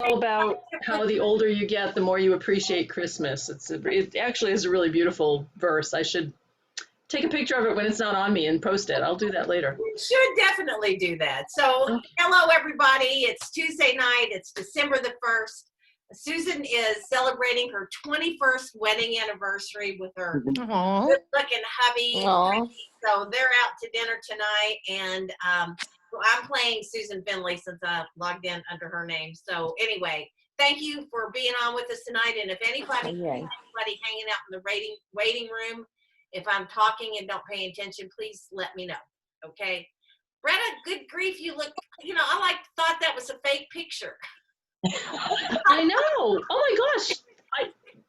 all about how the older you get, the more you appreciate Christmas. It actually is a really beautiful verse. I should take a picture of it when it's not on me and post it. I'll do that later. You should definitely do that. So, Okay. hello everybody. It's Tuesday night. It's December the 1st. Susan is celebrating her 21st wedding anniversary with her good-looking hubby. Aww. So they're out to dinner tonight, and so I'm playing Susan Finley since I logged in under her name. So anyway, thank you for being on with us tonight. And if anybody hanging out in the waiting room, if I'm talking and don't pay attention, please let me know. Okay, Bretta, good grief, you look. I thought that was a fake picture. I know. Oh my gosh,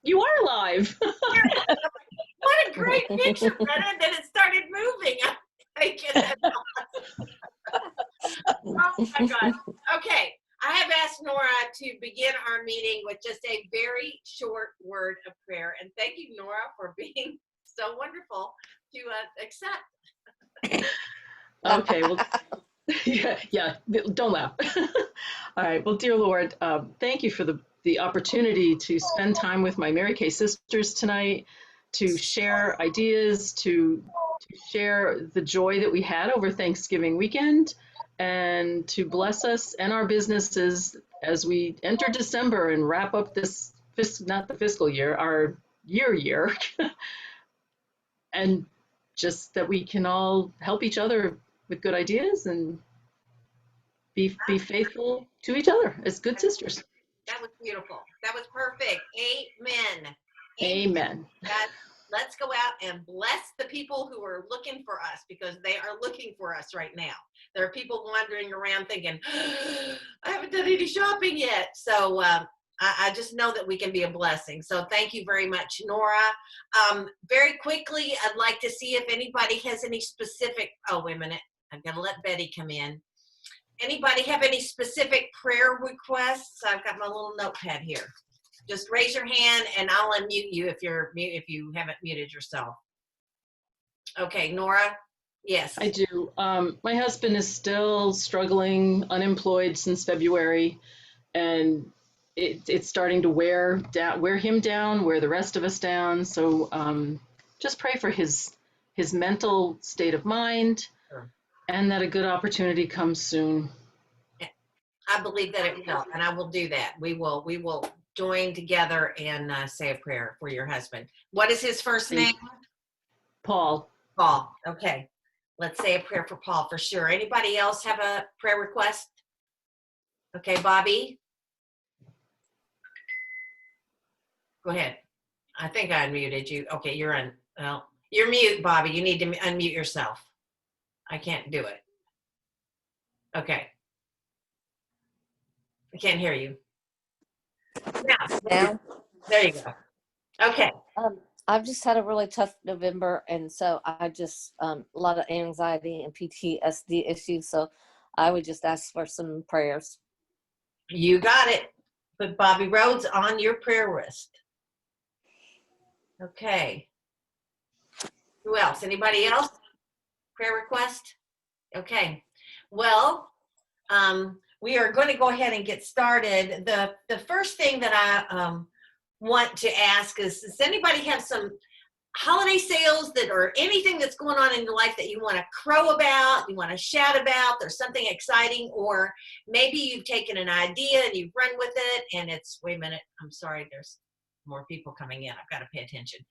you are live. What a great picture, Bretta. And then it started moving. I'm taking it off. Oh my God. Okay, I have asked Nora to begin our meeting with just a very short word of prayer. And thank you, Nora, for being so wonderful to accept. Okay, well, yeah, don't laugh. All right, well, dear Lord, thank you for the opportunity to spend time with my Mary Kay sisters tonight, to share ideas, to share the joy that we had over Thanksgiving weekend, and to bless us and our businesses as we enter December and wrap up this, not the fiscal year, our year, and just that we can all help each other with good ideas and be faithful to each other as good sisters. That was beautiful. That was perfect. Amen. Amen. Let's go out and bless the people who are looking for us, because they are looking for us right now. There are people wandering around thinking, I haven't done any shopping yet. So I just know that we can be a blessing. So thank you very much, Nora. Very quickly, I'd like to see if anybody has any specific, oh, wait a minute. I've got to let Betty come in. Anybody have any specific prayer requests? I've got my little notepad here. Just raise your hand and I'll unmute you if you haven't muted yourself. Okay, Nora? Yes. I do. My husband is still struggling, unemployed since February, and it's starting to wear him down, wear the rest of us down. So just pray for his mental state of mind, and that a good opportunity comes soon. I believe that it will, and I will do that. We will join together and say a prayer for your husband. What is his first name? Paul. Paul. Okay. Let's say a prayer for Paul for sure. Anybody else have a prayer request? Okay, Bobby. Go ahead. I think I unmuted you. Okay, you're mute, Bobby. You need to unmute yourself. I can't do it. Okay. I can't hear you. Now. There you go. Okay. I've just had a really tough November, and so I just a lot of anxiety and PTSD issues. So I would just ask for some prayers. You got it. Put Bobby Rhodes on your prayer list. Okay. Who else? Anybody else? Prayer request? Okay. Well, we are going to go ahead and get started. The first thing that I want to ask is, does anybody have some holiday sales or anything that's going on in your life that you want to crow about, you want to shout about, there's something exciting, or maybe you've taken an idea and you've run with it and it's, wait a minute, I'm sorry, there's more people coming in. I've got to pay attention.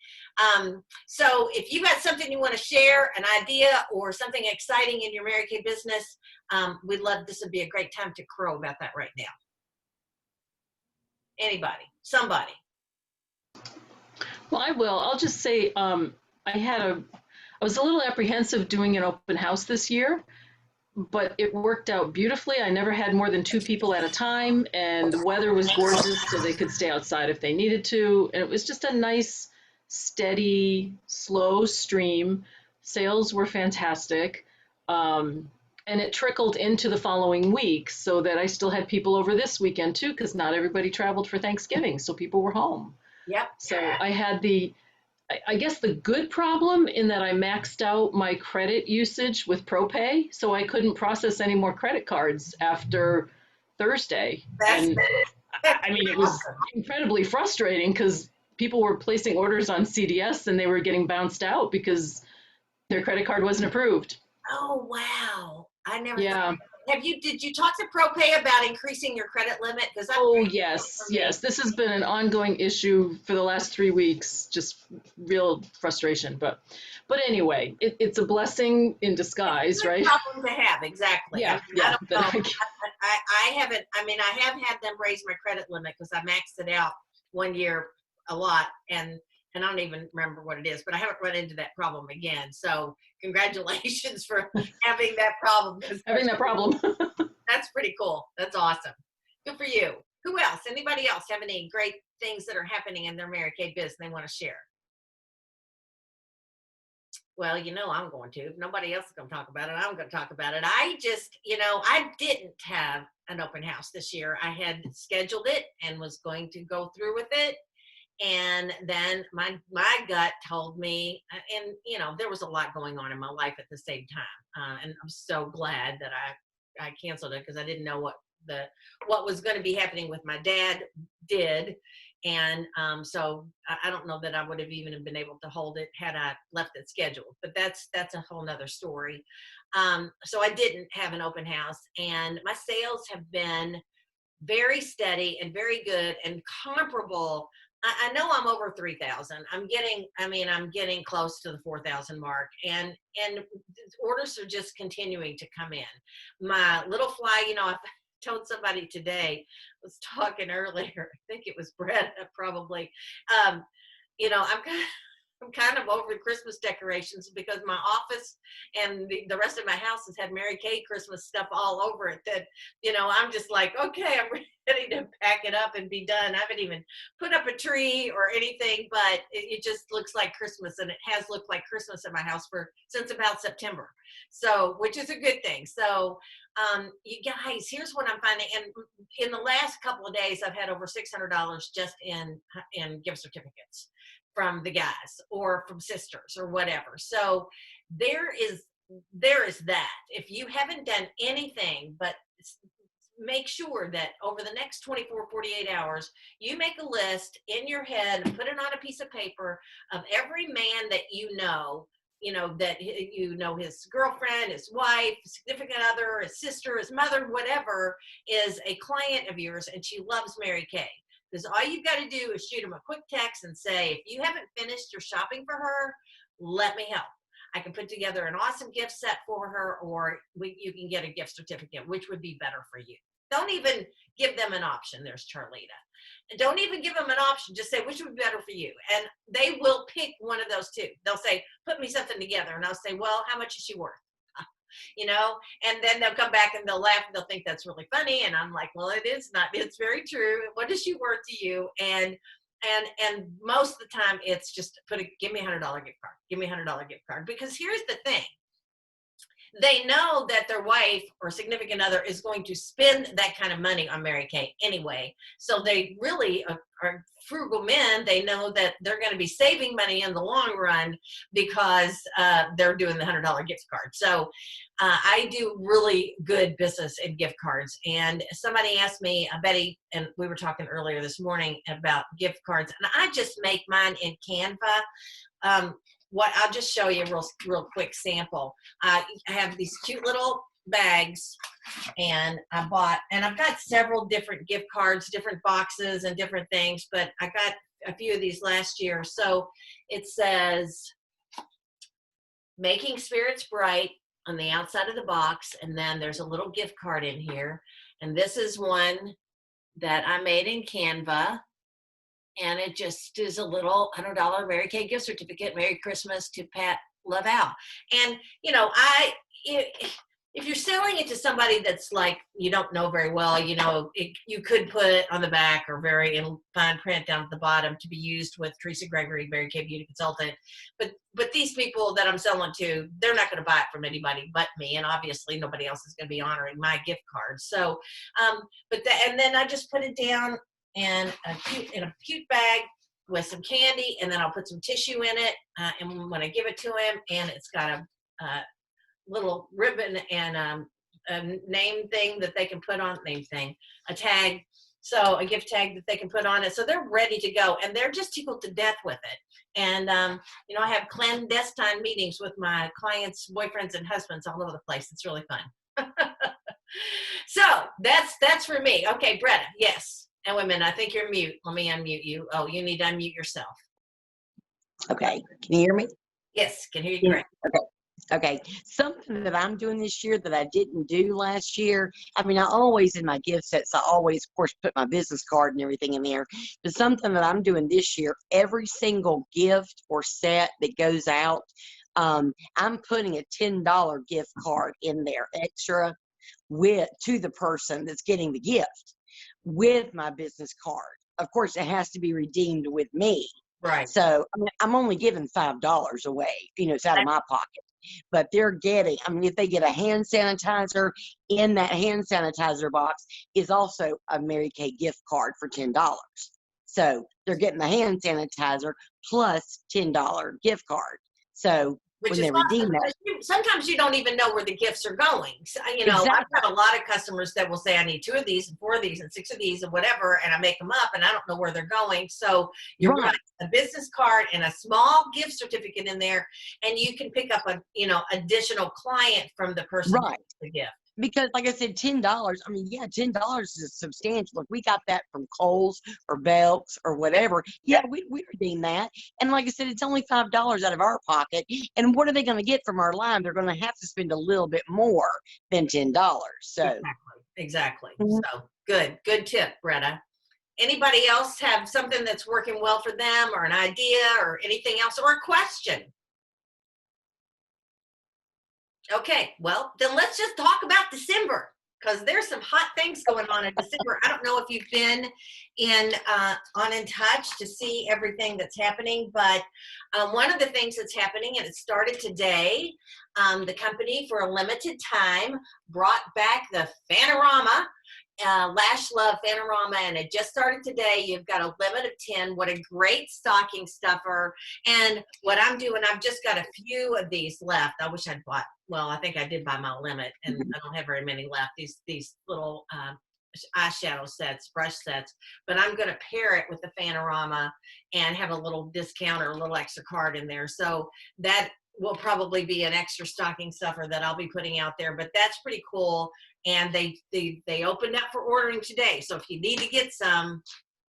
So if you got something you want to share, an idea or something exciting in your Mary Kay business, we'd love, this would be a great time to crow about that right now. Anybody, somebody. Well, I will. I'll just say I was a little apprehensive doing an open house this year, but it worked out beautifully. I never had more than 2 people at a time, and the weather was gorgeous, so they could stay outside if they needed to. And it was just a nice, steady, slow stream. Sales were fantastic. And it trickled into the following week, so that I still had people over this weekend too, because not everybody traveled for Thanksgiving, so people were home. Yep. So I had I guess the good problem in that I maxed out my credit usage with ProPay, so I couldn't process any more credit cards after Thursday. I mean, it was incredibly frustrating because people were placing orders on CDS and they were getting bounced out because their credit card wasn't approved. Oh, wow. I never thought. Yeah. Did you talk to ProPay about increasing your credit limit? Because that's Oh, pretty important yes, for me. yes. This has been an ongoing issue for the last 3 weeks, just real frustration. But anyway, it's a blessing in disguise, Good right? problem to have, exactly. I Yeah, mean, I yeah. don't That know. I, I haven't, I mean, I have had them raise my credit limit because I maxed it out one year a lot, and I don't even remember what it is, but I haven't run into that problem again. So congratulations for having that problem. 'Cause having that problem. that's pretty cool. That's awesome. Good for you. Who else? Anybody else have any great things that are happening in their Mary Kay business they want to share? Well, I'm going to. If nobody else is going to talk about it, I'm going to talk about it. I just, I didn't have an open house this year. I had scheduled it and was going to go through with it. And then my gut told me, and there was a lot going on in my life at the same time. And I'm so glad that I canceled it because I didn't know what was going to be happening with my dad did. And so I don't know that I would have even been able to hold it had I left it scheduled, but that's a whole nother story. So I didn't have an open house, and my sales have been very steady and very good and comparable. I know I'm over 3,000. I'm getting close to the 4,000 mark, and orders are just continuing to come in. My little fly, I told somebody today, was talking earlier, I think it was Brett probably, I'm kind of over Christmas decorations because my office and the rest of my house has had Mary Kay Christmas stuff all over it that, I'm just like, okay, I'm ready to pack it up and be done. I haven't even put up a tree or anything, but it just looks like Christmas, and it has looked like Christmas in my house since about September. So, which is a good thing. So, you guys, here's what I'm finding. And in the last couple of days, I've had over $600 just in gift certificates from the guys or from sisters or whatever. So there is that. If you haven't done anything but make sure that over the next 24, 48 hours, you make a list in your head and put it on a piece of paper of every man that that his girlfriend, his wife, his significant other, his sister, his mother, whatever, is a client of yours and she loves Mary Kay. Because all you've got to do is shoot them a quick text and say, if you haven't finished your shopping for her, let me help. I can put together an awesome gift set for her, or you can get a gift certificate, which would be better for you. Don't even give them an option. There's Charlita. And don't even give them an option. Just say, which would be better for you? And they will pick one of those two. They'll say, put me something together. And I'll say, well, how much is she worth? And then they'll come back and they'll laugh and they'll think that's really funny. And I'm like, well, it is not, it's very true. What is she worth to you? And most of the time it's just give me $100 gift card, give me $100 gift card. Because here's the thing. They know that their wife or significant other is going to spend that kind of money on Mary Kay anyway. So they really are frugal men. They know that they're going to be saving money in the long run because they're doing the $100 gift card. So I do really good business in gift cards. And somebody asked me, Betty, and we were talking earlier this morning about gift cards, and I just make mine in Canva. I'll just show you a real quick sample. I have these cute little bags, and I've got several different gift cards, different boxes and different things, but I got a few of these last year. So it says, Making Spirits Bright on the outside of the box, and then there's a little gift card in here. And this is one that I made in Canva. And it just is a little $100 Mary Kay gift certificate. Merry Christmas to Pat Love Al. And, if you're selling it to somebody that's like, you don't know very well, you could put it on the back or very in fine print down at the bottom to be used with Teresa Gregory, Mary Kay Beauty Consultant. But these people that I'm selling to, they're not going to buy it from anybody but me. And obviously nobody else is going to be honoring my gift card. So, and then I just put it down in a cute bag with some candy, and then I'll put some tissue in it. And when I give it to him, and it's got a little ribbon and a name thing that they can put on, a tag. So a gift tag that they can put on it. So they're ready to go, and they're just tickled to death with it. And, I have clandestine meetings with my clients' boyfriends and husbands all over the place. It's really fun. So that's for me. Okay, Bretta, yes. And wait a minute, I think you're mute. Let me unmute you. Oh, you need to unmute yourself. Okay, can you hear me? Yes, can hear you great. Okay, something that I'm doing this year that I didn't do last year. I mean, I always in my gift sets, I always, of course, put my business card and everything in there. But something that I'm doing this year, every single gift or set that goes out, I'm putting a $10 gift card in there extra to the person that's getting the gift with my business card. Of course, it has to be redeemed with me. Right. So I mean, I'm only giving $5 away. It's out of my pocket. But they're getting, I mean, if they get a hand sanitizer, in that hand sanitizer box is also a Mary Kay gift card for $10. So they're getting the hand sanitizer plus $10 gift card. So Which when is they redeem awesome. that, Sometimes you don't even know where the gifts are going. So, Exactly. I've got a lot of customers that will say, I need 2 of these and 4 of these and 6 of these and whatever, and I make them up and I don't know where they're going. So you're Right. right, a business card and a small gift certificate in there, and you can pick up a additional client from the person who Right. gets the gift. Because like I said, $10, I mean, yeah, $10 is substantial. If we got that from Kohl's or Belk's or whatever, yeah, we redeem that. And like I said, it's only $5 out of our pocket. And what are they going to get from our line? They're going to have to spend a little bit more than $10. So Exactly. Mhm. So good tip, Bretta. Anybody else have something that's working well for them, or an idea, or anything else, or a question? Okay, well, then let's just talk about December, because there's some hot things going on in December. I don't know if you've been on In Touch to see everything that's happening, but one of the things that's happening, and it started today, the company for a limited time brought back the Fanorama, Lash Love Fanorama, and it just started today. You've got a limit of 10. What a great stocking stuffer. And what I'm doing, I've just got a few of these left. I wish I'd bought, well, I think I did buy my limit, and I don't have very many left. These little eyeshadow sets, brush sets, but I'm going to pair it with the Fanorama and have a little discount or a little extra card in there. So that will probably be an extra stocking stuffer that I'll be putting out there, but that's pretty cool. And they opened up for ordering today. So if you need to get some,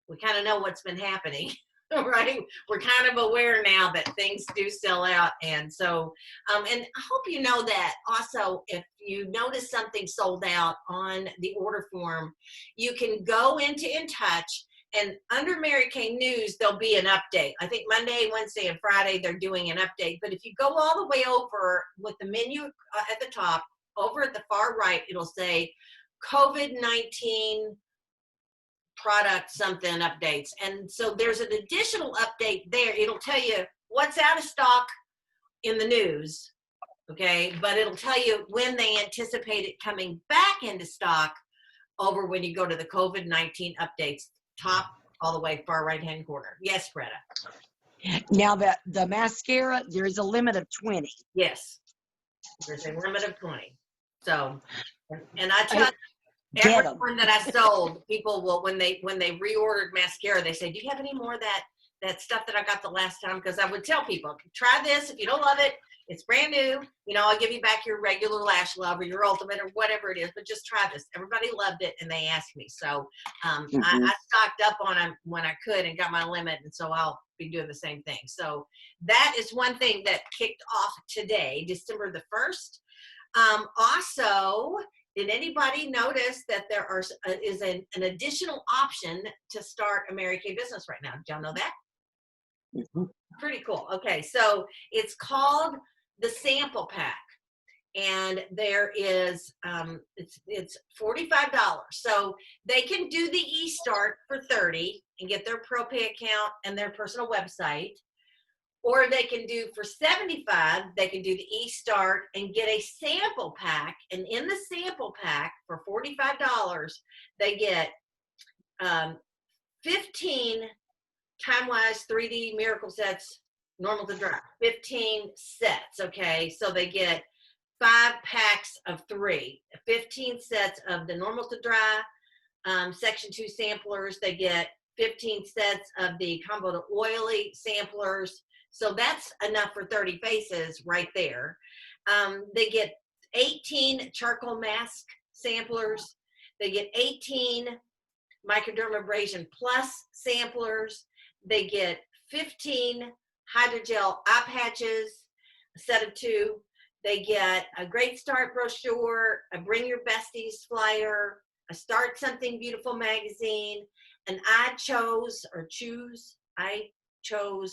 we kind of know what's been happening, right? We're kind of aware now that things do sell out. And so, and I hope you know that also, if you notice something sold out on the order form, you can go into In Touch, and under Mary Kay News, there'll be an update. I think Monday, Wednesday, and Friday, they're doing an update. But if you go all the way over with the menu at the top, over at the far right, it'll say COVID-19 product something updates. And so there's an additional update there. It'll tell you what's out of stock in the news, okay? But it'll tell you when they anticipate it coming back into stock over when you go to the COVID-19 updates, top all the way far right-hand corner. Yes, Bretta. Now the mascara, there is a limit of 20. Yes, there's a limit of 20. So, and I tell you, everyone that I sold, people will, when they reordered mascara, they say, do you have any more of that stuff that I got the last time? Because I would tell people, try this. If you don't love it, it's brand new. I'll give you back your regular Lash Love or your Ultimate or whatever it is, but just try this. Everybody loved it, and they asked me. So I stocked up on them when I could and got my limit, and so I'll be doing the same thing. So that is one thing that kicked off today, December the 1st. Also, did anybody notice that there is an additional option to start a Mary Kay business right now? Did y'all know that? Mm-hmm. Pretty cool. Okay, so it's called the Sample Pack, and there is it's $45. So they can do the eStart for $30 and get their ProPay account and their personal website. Or they can do for $75, they can do the eStart and get a sample pack. And in the sample pack for $45, they get 15 time-wise 3D miracle sets, normal to dry. 15 sets, okay? So they get 5 packs of 3, 15 sets of the normal to dry, Section 2 samplers. They get 15 sets of the combo to oily samplers. So that's enough for 30 faces right there. They get 18 charcoal mask samplers. They get 18 microdermabrasion plus samplers. They get 15 hydrogel eye patches, a set of 2. They get a Great Start brochure, a Bring Your Besties flyer, a Start Something Beautiful magazine, an I chose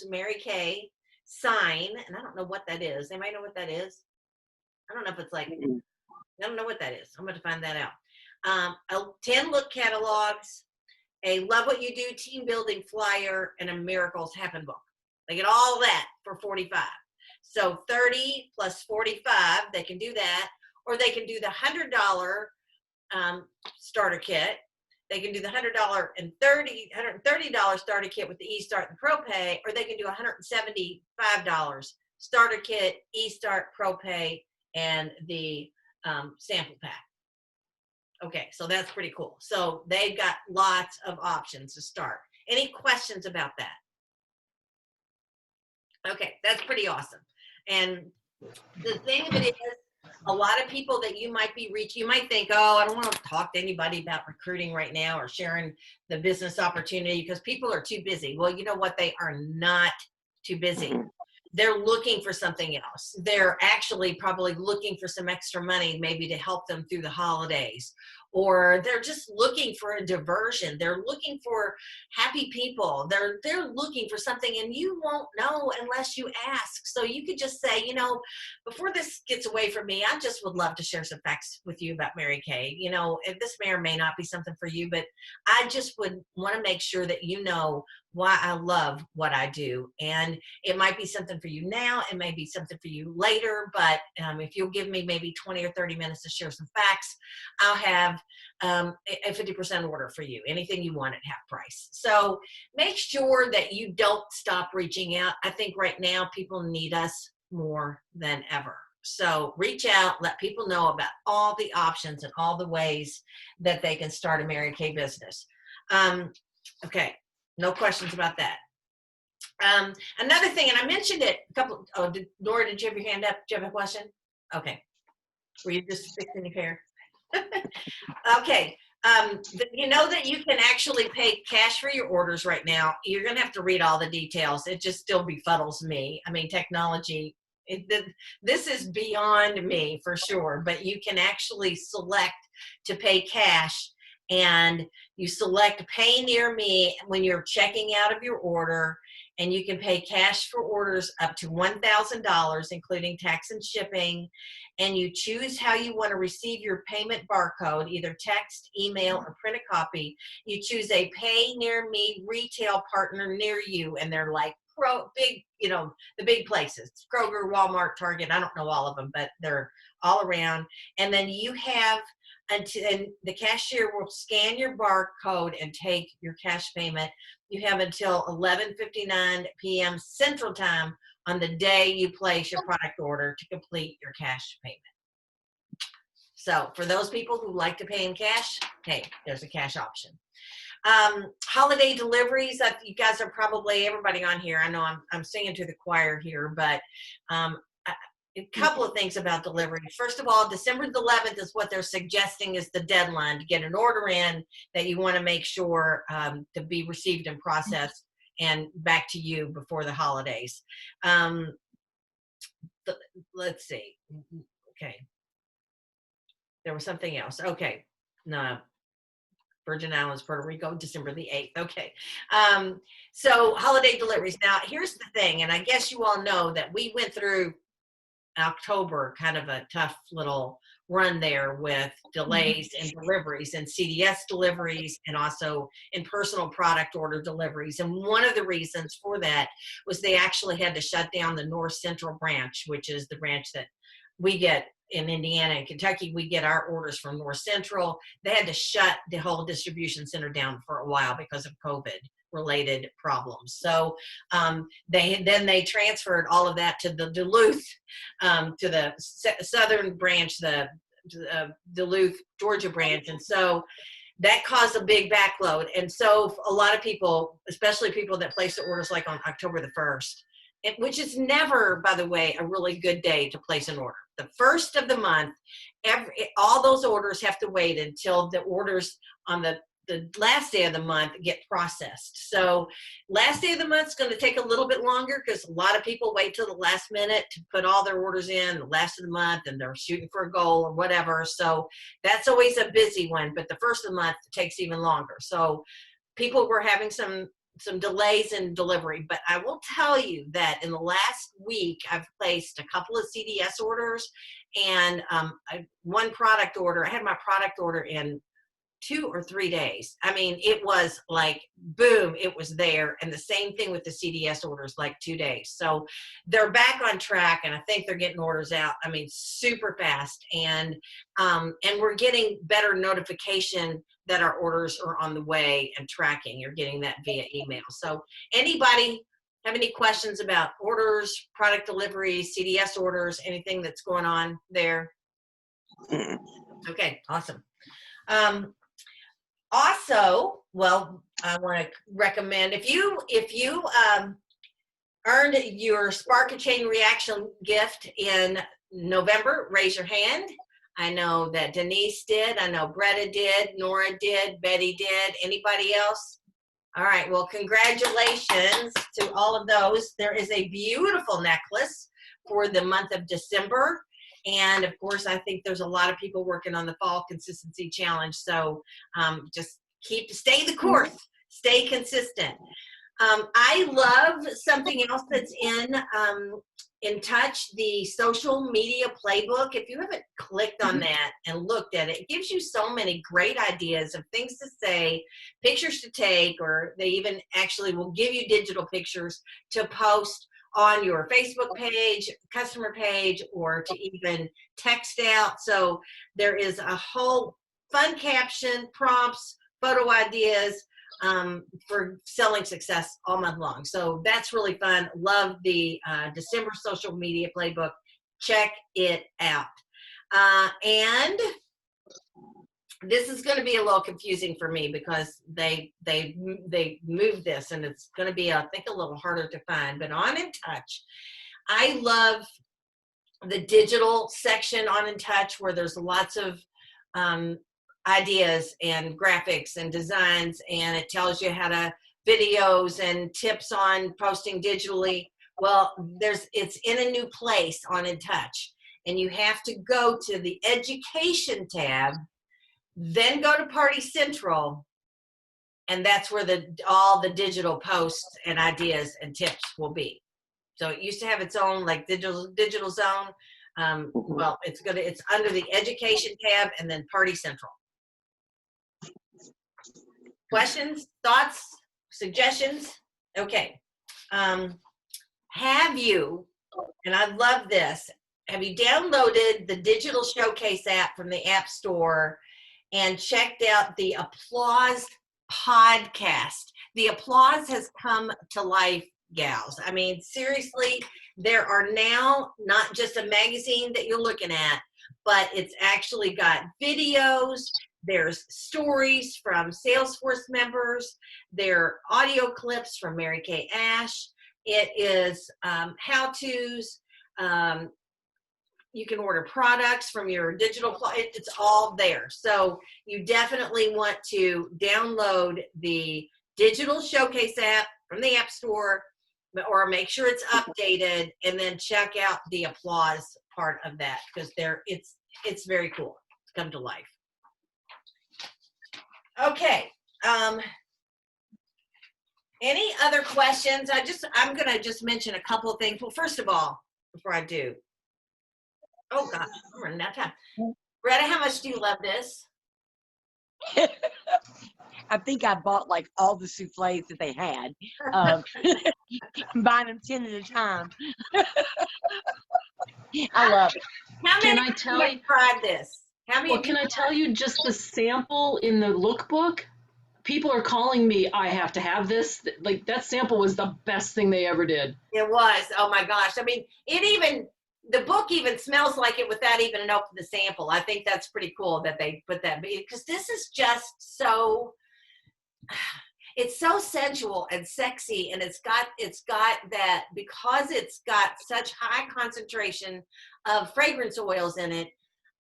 Mary Kay sign, and I don't know what that is. Anybody know what that is? I don't know if it's like, I don't know what that is. I'm going to find that out. 10 look catalogs, a Love What You Do team building flyer, and a Miracles Happen book. They get all that for $45. So 30 plus 45, they can do that, or they can do the $100 starter kit. They can do the $130 starter kit with the eStart and ProPay, or they can do $175 starter kit, eStart, ProPay, and the sample pack. Okay, so that's pretty cool. So they've got lots of options to start. Any questions about that? Okay, that's pretty awesome. And the thing of it is, a lot of people that you might be reaching, you might think, oh, I don't want to talk to anybody about recruiting right now or sharing the business opportunity because people are too busy. Well, you know what? They are not too busy. They're looking for something else. They're actually probably looking for some extra money, maybe to help them through the holidays, or they're just looking for a diversion. They're looking for happy people. They're looking for something, and you won't know unless you ask. So you could just say, you know, before this gets away from me, I just would love to share some facts with you about Mary Kay. You know, if this may or may not be something for you, but I just would want to make sure that you know why I love what I do. And it might be something for you now, it may be something for you later, but if you'll give me maybe 20 or 30 minutes to share some facts, I'll have a 50% order for you, anything you want at half price. So make sure that you don't stop reaching out. I think right now people need us more than ever. So reach out, let people know about all the options and all the ways that they can start a Mary Kay business. Okay. No questions about that. Another thing, and I mentioned it a couple, Nora, did you have your hand up? Do you have a question? Okay. Were you just fixing your hair? Okay. You know that you can actually pay cash for your orders right now. You're going to have to read all the details. It just still befuddles me. I mean, technology, this is beyond me for sure, but you can actually select to pay cash, and you select Pay Near Me when you're checking out of your order, and you can pay cash for orders up to $1,000, including tax and shipping, and you choose how you want to receive your payment barcode, either text, email, or print a copy. You choose a Pay Near Me retail partner near you, and they're like big, you know, the big places, Kroger, Walmart, Target, I don't know all of them, but they're all around. And then you have and the cashier will scan your barcode and take your cash payment. You have until 11:59 p.m. Central Time on the day you place your product order to complete your cash payment. So for those people who like to pay in cash, hey, there's a cash option. Holiday deliveries, you guys are probably, everybody on here, I know I'm singing to the choir here, but a couple of things about delivery. First of all, December the 11th is what they're suggesting is the deadline to get an order in that you want to make sure to be received and processed and back to you before the holidays. Let's see. Okay. There was something else. Okay. No. Virgin Islands, Puerto Rico, December the 8th. Okay. So holiday deliveries. Now, here's the thing, and I guess you all know that we went through October, kind of a tough little run there with delays in deliveries and CDS deliveries, and also in personal product order deliveries. And one of the reasons for that was they actually had to shut down the North Central branch, which is the branch that we get in Indiana and Kentucky. We get our orders from North Central. They had to shut the whole distribution center down for a while because of COVID related problems. So they transferred all of that to the Duluth, to the southern branch, the Duluth, Georgia branch. And so that caused a big backload. And so a lot of people, especially people that place their orders like on October the 1st, which is never, by the way, a really good day to place an order. The 1st of the month, all those orders have to wait until the orders on the last day of the month get processed. So last day of the month is going to take a little bit longer because a lot of people wait till the last minute to put all their orders in the last of the month, and they're shooting for a goal or whatever. So that's always a busy one, but the 1st of the month takes even longer. So people were having some delays in delivery, but I will tell you that in the last week, I've placed a couple of CDS orders and one product order. I had my product order in 2 or 3 days. I mean, it was like, boom, it was there. And the same thing with the CDS orders, like 2 days. So they're back on track, and I think they're getting orders out, I mean, super fast. And we're getting better notification that our orders are on the way and tracking. You're getting that via email. So anybody have any questions about orders, product deliveries, CDS orders, anything that's going on there? Okay, awesome. Also, well, I want to recommend if you earned your Spark a Chain Reaction gift in November, raise your hand. I know that Denise did. I know Bretta did. Nora did. Betty did. Anybody else? All right. Well, congratulations to all of those. There is a beautiful necklace for the month of December. And of course, I think there's a lot of people working on the Fall Consistency Challenge. So just stay the course, stay consistent. I love something else that's in Touch, the social media playbook. If you haven't clicked on that and looked at it, it gives you so many great ideas of things to say, pictures to take, or they even actually will give you digital pictures to post on your Facebook page, customer page, or to even text out. So there is a whole fun caption, prompts, photo ideas for selling success all month long. So that's really fun. Love the December social media playbook. Check it out. And this is going to be a little confusing for me because they moved this, and it's going to be, I think, a little harder to find. But on In Touch, I love the digital section on In Touch where there's lots of ideas and graphics and designs, and it tells you how to videos and tips on posting digitally. Well, it's in a new place on In Touch, and you have to go to the Education tab, then go to Party Central, and that's where all the digital posts and ideas and tips will be. So it used to have its own like digital zone. Well, it's under the Education tab and then Party Central. Questions, thoughts, suggestions? Okay. Have you, and I love this, have you downloaded the Digital Showcase app from the App Store and checked out the Applause podcast? The Applause has come to life, gals. I mean, seriously, there are now not just a magazine that you're looking at, but it's actually got videos. There's stories from Salesforce members. There are audio clips from Mary Kay Ash. It is how-tos. You can order products from your digital, it's all there. So you definitely want to download the Digital Showcase app from the App Store, or make sure it's updated, and then check out the Applause part of that, because it's very cool to come to life. Okay. Any other questions? I'm gonna just mention a couple of things. Well, first of all, before I do, oh God, I'm running out of time. Greta, how much do you love this? I think I bought like all the souffles that they had. Buying them 10 at a time. I love it. How many Can I tell have you? tried this? How many? Well, can I tell you just the sample in the lookbook? People are calling me, I have to have this. Like, that sample was the best thing they ever did. It was. Oh my gosh. I mean, it the book even smells like it without even an open the sample. I think that's pretty cool that they put that, because this is just so, it's so sensual and sexy, and it's got that, because it's got such high concentration of fragrance oils in it.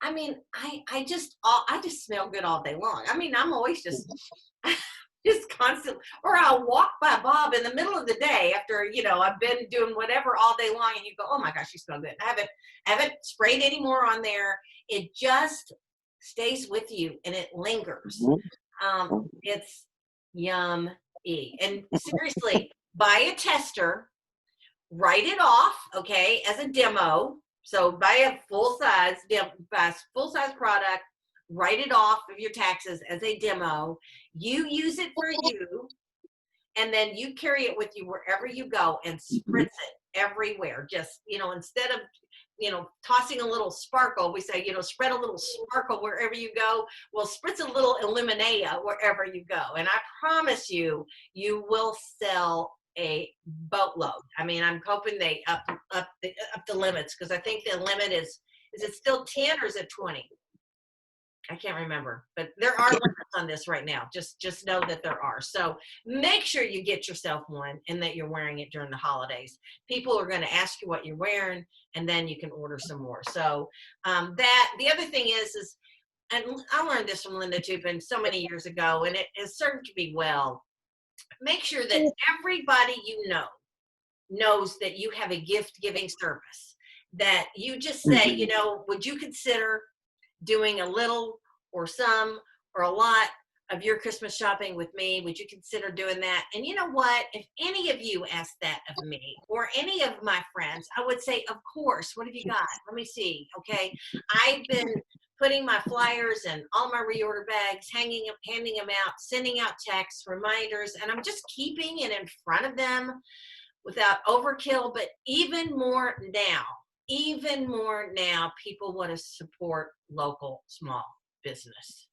I mean, I just smell good all day long. I mean, I'm always just just constant, or I'll walk by Bob in the middle of the day after, I've been doing whatever all day long, and you go, oh my gosh, you smell good. I haven't sprayed any more on there. It just stays with you and it lingers. It's yum-y. And seriously, buy a tester, write it off, okay, as a demo. So buy a full-size product, write it off of your taxes as a demo. You use it for you, and then you carry it with you wherever you go and spritz it everywhere. Just, instead of, tossing a little sparkle, we say, spread a little sparkle wherever you go. Well, spritz a little Eliminea wherever you go. And I promise you, you will sell a boatload. I mean, I'm hoping they up the limits, because I think the limit is it still 10 or is it 20? I can't remember, but there are limits on this right now. Just know that there are. So make sure you get yourself one and that you're wearing it during the holidays. People are going to ask you what you're wearing, and then you can order some more. So the other thing is, and I learned this from Linda Tupin so many years ago, and it has served me well. Make sure that everybody knows that you have a gift-giving service, that you just say, would you consider doing a little or some or a lot of your Christmas shopping with me? Would you consider doing that? And you know what? If any of you asked that of me or any of my friends, I would say, of course. What have you got? Let me see. Okay. I've been putting my flyers and all my reorder bags, handing them out, sending out texts, reminders, and I'm just keeping it in front of them without overkill. But even more now, people want to support local small business.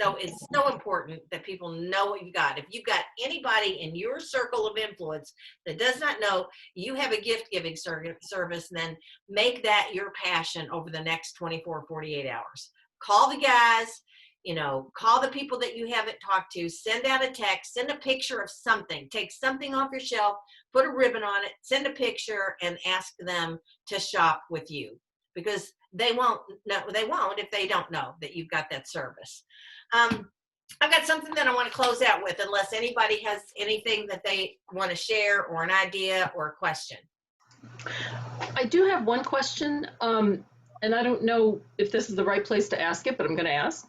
So it's so important that people know what you got. If you've got anybody in your circle of influence that does not know you have a gift-giving service, then make that your passion over the next 24, 48 hours. Call the guys, call the people that you haven't talked to, send out a text, send a picture of something, take something off your shelf, put a ribbon on it, send a picture, and ask them to shop with you, because they won't if they don't know that you've got that service. I've got something that I want to close out with, unless anybody has anything that they want to share, or an idea or a question. I do have one question, and I don't know if this is the right place to ask it, but I'm going to ask.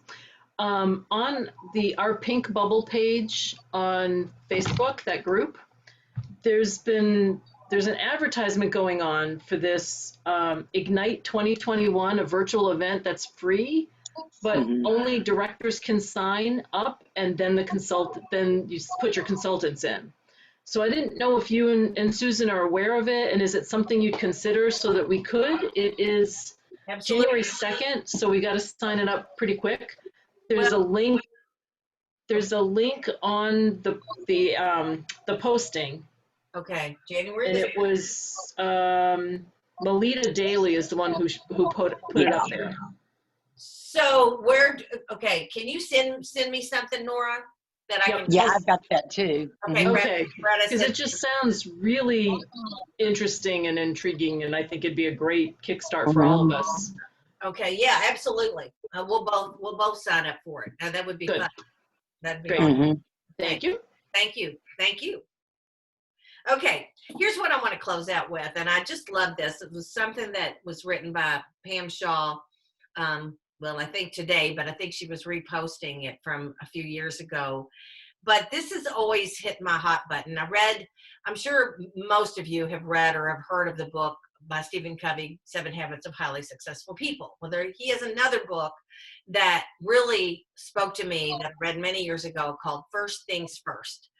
On our Pink Bubble page on Facebook, that group, there's an advertisement going on for this Ignite 2021, a virtual event that's free, but only directors can sign up, and then then you put your consultants in. So I didn't know if you and Susan are aware of it, and is it something you'd consider so that we could? It is Absolutely. January 2nd, so we got to sign it up pretty quick. There's a link on the posting. Okay, January. And it was Melita Daly is the one who put it up there. So can you send me something, Nora, that I can? Yeah, I've got that too. Okay, because it just sounds really interesting and intriguing, and I think it'd be a great kickstart for all of us. Okay, yeah, absolutely. We'll both sign up for it. Now that would be Good. fun. That'd be great. Awesome. Thank you. Thank you. Okay, here's what I want to close out with, and I just love this. It was something that was written by Pam Shaw. Well, I think today, but I think she was reposting it from a few years ago. But this has always hit my hot button. I'm sure most of you have read or have heard of the book by Stephen Covey, 7 Habits of Highly Successful People. Well, he has another book that really spoke to me that I read many years ago called First Things First.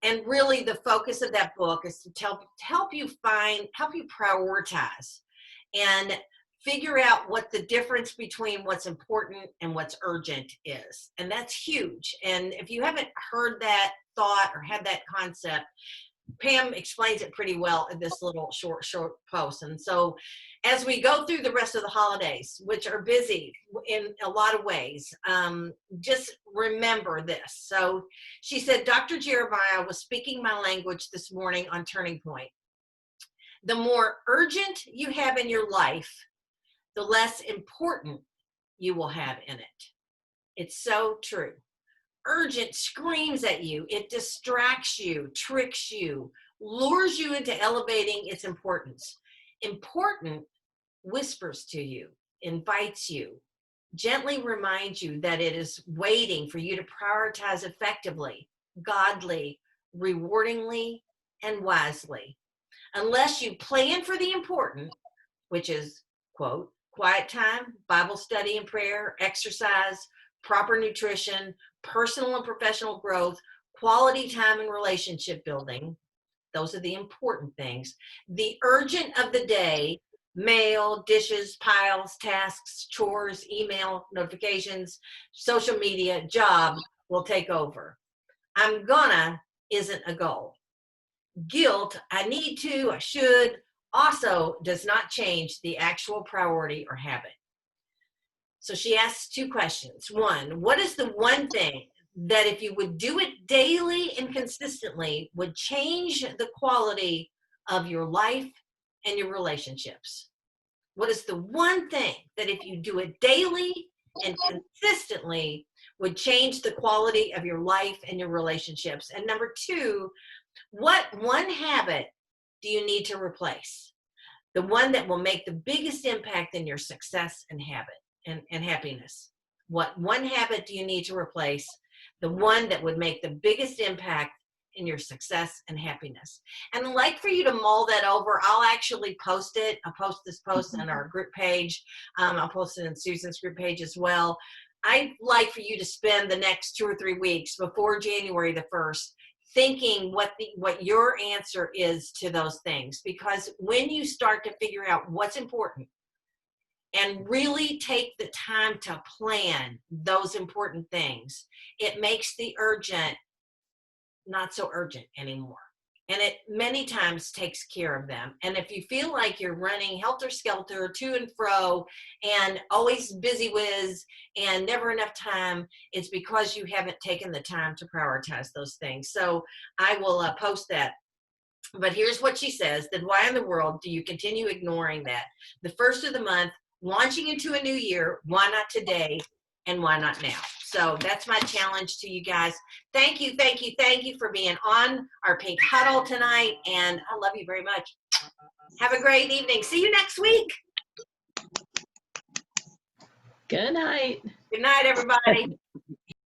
And really the focus of that book is to help you prioritize and figure out what the difference between what's important and what's urgent is. And that's huge. And if you haven't heard that thought or had that concept, Pam explains it pretty well in this little short post. And so as we go through the rest of the holidays, which are busy in a lot of ways, just remember this. So she said, Dr. Jeremiah was speaking my language this morning on Turning Point. The more urgent you have in your life, the less important you will have in it. It's so true. Urgent screams at you. It distracts you, tricks you, lures you into elevating its importance. Important whispers to you, invites you, gently reminds you that it is waiting for you to prioritize effectively, godly, rewardingly, and wisely. Unless you plan for the important, which is, quote, quiet time, Bible study and prayer, exercise, proper nutrition, personal and professional growth, quality time and relationship building. Those are the important things. The urgent of the day, mail, dishes, piles, tasks, chores, email, notifications, social media, job will take over. I'm gonna isn't a goal. Guilt, I need to, I should, also does not change the actual priority or habit. So she asks 2 questions. 1, what is the one thing that if you would do it daily and consistently would change the quality of your life and your relationships? What is the one thing that if you do it daily and consistently would change the quality of your life and your relationships? And number 2, what one habit do you need to replace? The one that will make the biggest impact in your success and habit and happiness. What one habit do you need to replace? The one that would make the biggest impact in your success and happiness. And I'd like for you to mull that over. I'll actually post it. I'll post this post on our group page. I'll post it in Susan's group page as well. I'd like for you to spend the next 2 or 3 weeks before January the 1st thinking what your answer is to those things. Because when you start to figure out what's important and really take the time to plan those important things, it makes the urgent not so urgent anymore. And it many times takes care of them. And if you feel like you're running helter-skelter to and fro and always busy whiz and never enough time, it's because you haven't taken the time to prioritize those things. So I will post that. But here's what she says, then why in the world do you continue ignoring that? The first of the month, launching into a new year, why not today and why not now? So that's my challenge to you guys. Thank you, thank you, thank you for being on our Pink Huddle tonight, and I love you very much. Have a great evening. See you next week. Good night. Good night, everybody.